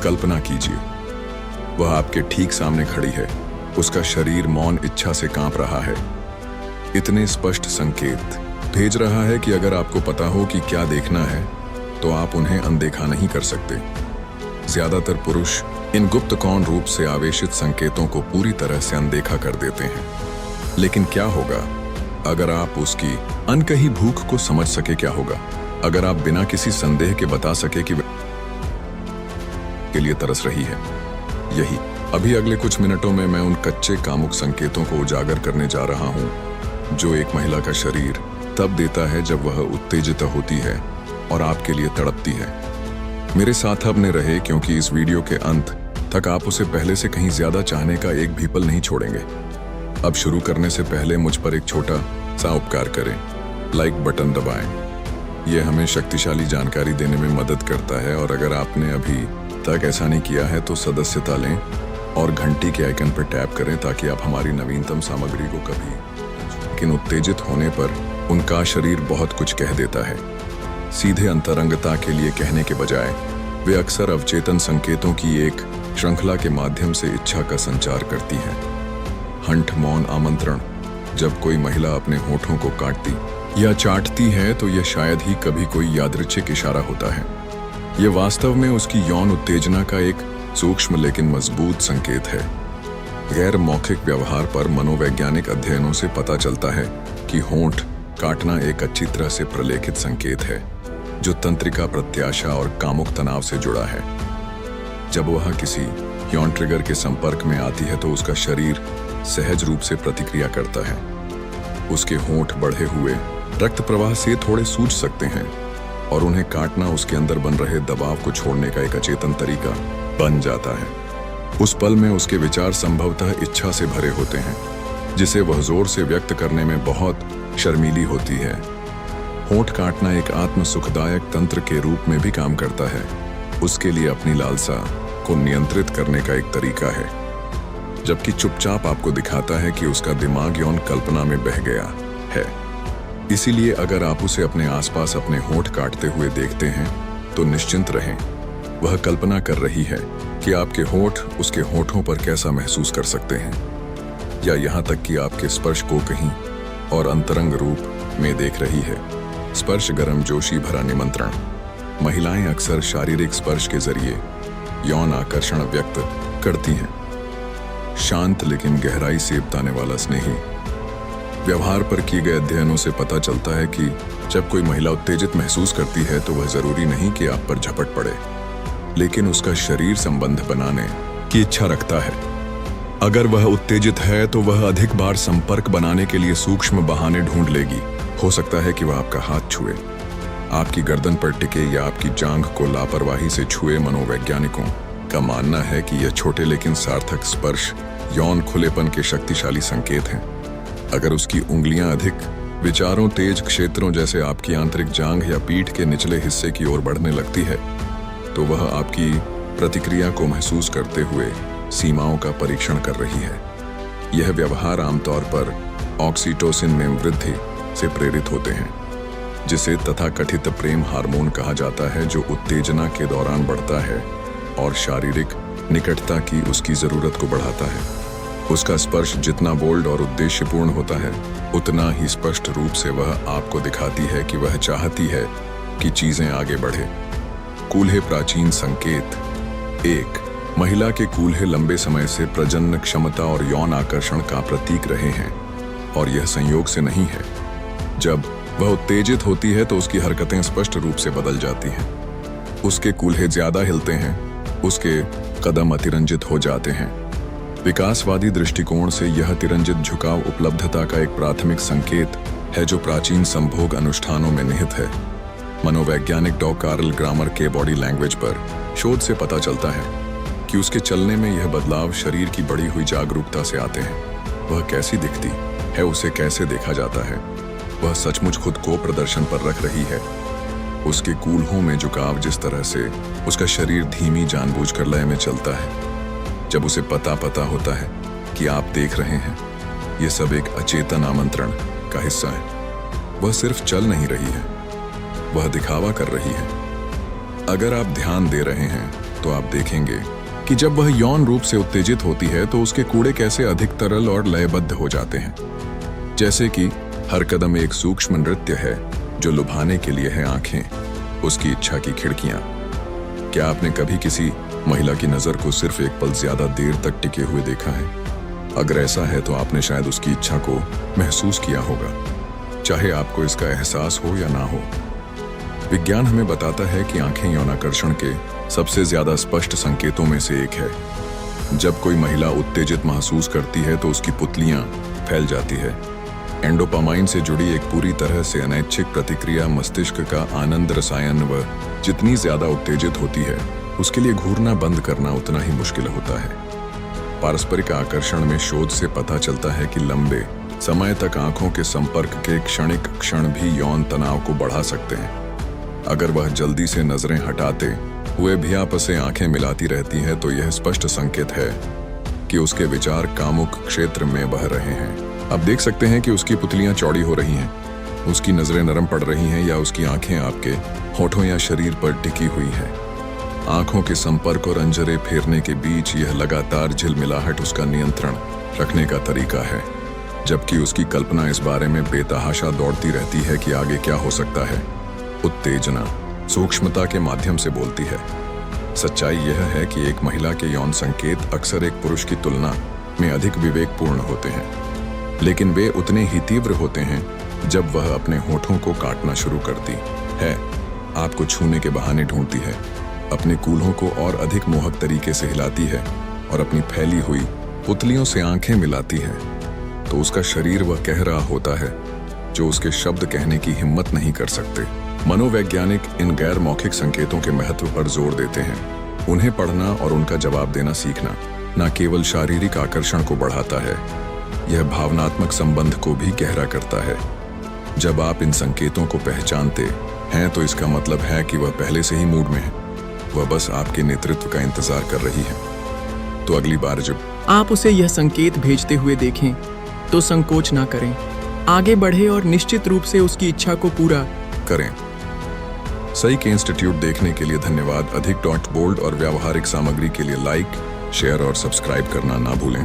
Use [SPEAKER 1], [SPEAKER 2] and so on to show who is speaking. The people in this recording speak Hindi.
[SPEAKER 1] कल्पना कीजिए, वह आपके ठीक सामने खड़ी है। उसका शरीर मौन इच्छा से कांप रहा है। इतने स्पष्ट संकेत भेज रहा है कि अगर आपको पता हो कि क्या देखना है तो आप उन्हें अनदेखा नहीं कर सकते। ज्यादातर पुरुष इन गुप्त कौन रूप से आवेशित संकेतों को पूरी तरह से अनदेखा कर देते हैं। लेकिन क्या होगा अगर आप उसकी अनकही भूख को समझ सके? क्या होगा अगर आप बिना किसी संदेह के बता सके कि वह के लिए तरस रही है? यही अभी अगले कुछ मिनटों में मैं उन कच्चे कामुक संकेतों को उजागर करने जा रहा हूं जो एक महिला का शरीर तब देता है जब वह उत्तेजित होती है और आपके लिए तड़पती है। मेरे साथ अब ने रहे, क्योंकि इस वीडियो के अंत तक आप उसे पहले से कहीं ज्यादा चाहने का एक भी पल नहीं छोड़ेंगे। अब शुरू करने से पहले मुझ पर एक छोटा सा उपकार करें, लाइक बटन दबाएं। यह हमें शक्तिशाली जानकारी देने में मदद करता है, और अगर आपने अभी तक ऐसा नहीं किया है तो सदस्यता लें और घंटी के आइकन पर टैप करें ताकि आप हमारी नवीनतम सामग्री को कभी। लेकिन उत्तेजित होने पर उनका शरीर बहुत कुछ कह देता है। सीधे अंतरंगता के लिए कहने के बजाय वे अक्सर अवचेतन संकेतों की एक श्रृंखला के माध्यम से इच्छा का संचार करती हैं। हंठ मौन आमंत्रण। जब कोई महिला अपने होठों को काटती या चाटती है तो यह शायद ही कभी कोई यादृच्छिक इशारा होता है। यह वास्तव में उसकी यौन उत्तेजना का एक सूक्ष्म लेकिन मजबूत संकेत है। गैर मौखिक व्यवहार पर मनोवैज्ञानिक अध्ययनों से पता चलता है कि होंठ काटना एक अच्छी तरह से प्रलेखित संकेत है जो तंत्रिका प्रत्याशा और कामुक तनाव से जुड़ा है। जब वह किसी यौन ट्रिगर के संपर्क में आती है तो उसका शरीर सहज रूप से प्रतिक्रिया करता है। उसके होंठ बढ़े हुए रक्त प्रवाह से थोड़े सूझ सकते हैं और उन्हें काटना उसके अंदर बन रहे दबाव को छोड़ने का एक अचेतन तरीका बन जाता है। उस पल में उसके विचार संभवतः इच्छा से भरे होते हैं, जिसे वह जोर से व्यक्त करने में बहुत शर्मीली होती है। होंठ काटना एक आत्म सुखदायक तंत्र के रूप में भी काम करता है। उसके लिए अपनी लालसा को नियंत्रित करने का एक तरीका है, जबकि चुपचाप आपको दिखाता है कि उसका दिमाग यौन कल्पना में बह गया है। इसीलिए अगर आप उसे अपने आसपास अपने होंठ काटते हुए देखते हैं तो निश्चिंत रहें, वह कल्पना कर रही है कि आपके होंठ उसके होंठों पर कैसा महसूस कर सकते हैं, या यहाँ तक कि आपके स्पर्श को कहीं और अंतरंग रूप में देख रही है। स्पर्श गर्मजोशी भरा निमंत्रण। महिलाएं अक्सर शारीरिक स्पर्श के जरिए यौन आकर्षण व्यक्त करती हैं। शांत लेकिन गहराई से बताने वाला स्नेही। व्यवहार पर किए गए अध्ययनों से पता चलता है कि जब कोई महिला उत्तेजित महसूस करती है तो वह जरूरी नहीं कि आप पर झपट पड़े, लेकिन उसका शरीर संबंध बनाने की इच्छा रखता है। अगर वह उत्तेजित है तो वह अधिक बार संपर्क बनाने के लिए सूक्ष्म बहाने ढूंढ लेगी। हो सकता है कि वह आपका हाथ छुए, आपकी गर्दन पर टिके या आपकी जांघ को लापरवाही से छुए। मनोवैज्ञानिकों का मानना है कि यह छोटे लेकिन सार्थक स्पर्श यौन खुलेपन के शक्तिशाली संकेत हैं। अगर उसकी उंगलियां अधिक विचारों तेज क्षेत्रों जैसे आपकी आंतरिक जांघ या पीठ के निचले हिस्से की ओर बढ़ने लगती है तो वह आपकी प्रतिक्रिया को महसूस करते हुए सीमाओं का परीक्षण कर रही है। यह व्यवहार आमतौर पर ऑक्सीटोसिन में वृद्धि से प्रेरित होते हैं, जिसे तथाकथित प्रेम हार्मोन कहा जाता है, जो उत्तेजना के दौरान बढ़ता है और शारीरिक निकटता की उसकी जरूरत को बढ़ाता है। उसका स्पर्श जितना बोल्ड और उद्देश्यपूर्ण होता है, उतना ही स्पष्ट रूप से वह आपको दिखाती है कि वह चाहती है कि चीजें आगे बढ़े। कूल्हे प्राचीन संकेत। 1. महिला के कूल्हे लंबे समय से प्रजनन क्षमता और यौन आकर्षण का प्रतीक रहे हैं, और यह संयोग से नहीं है। जब वह उत्तेजित होती है तो उसकी हरकतें स्पष्ट रूप से बदल जाती हैं। उसके कूल्हे ज्यादा हिलते हैं, उसके कदम अतिरंजित हो जाते हैं। विकासवादी दृष्टिकोण से यह तिरंजित झुकाव उपलब्धता का एक प्राथमिक संकेत है जो प्राचीन संभोग अनुष्ठानों में निहित है। मनोवैज्ञानिक डॉ कार्ल ग्रामर के बॉडी लैंग्वेज पर शोध से पता चलता है कि उसके चलने में यह बदलाव शरीर की बढ़ी हुई जागरूकता से आते हैं। वह कैसी दिखती है, उसे कैसे देखा जाता है, वह सचमुच खुद को प्रदर्शन पर रख रही है। उसके कूल्हों में झुकाव, जिस तरह से उसका शरीर धीमी जानबूझकर लय में चलता है जब उसे पता होता है कि आप देख रहे हैं, यह सब एक अचेतन आमंत्रण का हिस्सा है। वह सिर्फ चल नहीं रही है, वह दिखावा कर रही है। अगर आप ध्यान दे रहे हैं तो तो आप देखेंगे कि जब वह यौन रूप से उत्तेजित होती है तो उसके कूड़े कैसे अधिक तरल और लयबद्ध हो जाते हैं। जैसे कि हर कदम एक सूक्ष्म नृत्य है जो लुभाने के लिए है आंखें, उसकी इच्छा की खिड़कियां। क्या आपने कभी किसी महिला की नजर को सिर्फ एक पल ज्यादा देर तक टिके हुए देखा है? अगर ऐसा है तो आपने शायद उसकी इच्छा को महसूस किया होगा, चाहे आपको इसका एहसास हो या ना हो। विज्ञान हमें बताता है कि आंखें यौनाकर्षण के सबसे ज्यादा स्पष्ट संकेतों में से एक है। जब कोई महिला उत्तेजित महसूस करती है तो उसकी पुतलियां फैल जाती है। एंडोपामाइन से जुड़ी एक पूरी तरह से अनैच्छिक प्रतिक्रिया मस्तिष्क का आनंद रसायन व जितनी ज्यादा उत्तेजित होती है उसके लिए घूरना बंद करना उतना ही मुश्किल होता है। पारस्परिक आकर्षण में शोध से पता चलता है कि लंबे समय तक आंखों के संपर्क के क्षणिक क्षण भी यौन तनाव को बढ़ा सकते हैं। अगर वह जल्दी से नजरें हटाते हुए भी आपस से आंखें मिलाती रहती है तो यह स्पष्ट संकेत है कि उसके विचार कामुक क्षेत्र में बह रहे हैं। आप देख सकते हैं कि उसकी पुतलियां चौड़ी हो रही हैं, उसकी नजरें नरम पड़ रही हैं या उसकी आंखें आपके होठों या शरीर पर टिकी हुई हैं। आंखों के संपर्क और अंजरे फेरने के बीच यह लगातार झिलमिलाहट उसका नियंत्रण रखने का तरीका है, जबकि उसकी कल्पना इस बारे में बेतहाशा दौड़ती रहती है कि आगे क्या हो सकता है। उत्तेजना सूक्ष्मता के माध्यम से बोलती है। सच्चाई यह है कि एक महिला के यौन संकेत अक्सर एक पुरुष की तुलना में अधिक विवेकपूर्ण होते हैं, लेकिन वे उतने ही तीव्र होते हैं जब वह अपने होठों को काटना शुरू करती है, आपको छूने के बहाने ढूंढती है, अपने कूल्हों को और अधिक मोहक तरीके से हिलाती है और अपनी फैली हुई पुतलियों से आंखें मिलाती है, तो उसका शरीर वह कह रहा होता है जो उसके शब्द कहने की हिम्मत नहीं कर सकते। मनोवैज्ञानिक इन गैर मौखिक संकेतों के महत्व पर जोर देते हैं। उन्हें पढ़ना और उनका जवाब देना सीखना न केवल शारीरिक आकर्षण को बढ़ाता है, यह भावनात्मक संबंध को भी गहरा करता है। जब आप इन संकेतों को पहचानते हैं तो इसका मतलब है कि वह पहले से ही मूड में है, वह बस आपके नेतृत्व का इंतजार कर रही है। तो अगली बार जब
[SPEAKER 2] आप उसे यह संकेत भेजते हुए देखें तो संकोच ना करें, आगे बढ़े और निश्चित रूप से उसकी इच्छा को पूरा
[SPEAKER 1] करें। सही के इंस्टीट्यूट देखने के लिए धन्यवाद। अधिक बोल्ड और व्यावहारिक सामग्री के लिए लाइक, शेयर और सब्सक्राइब करना ना भूलें।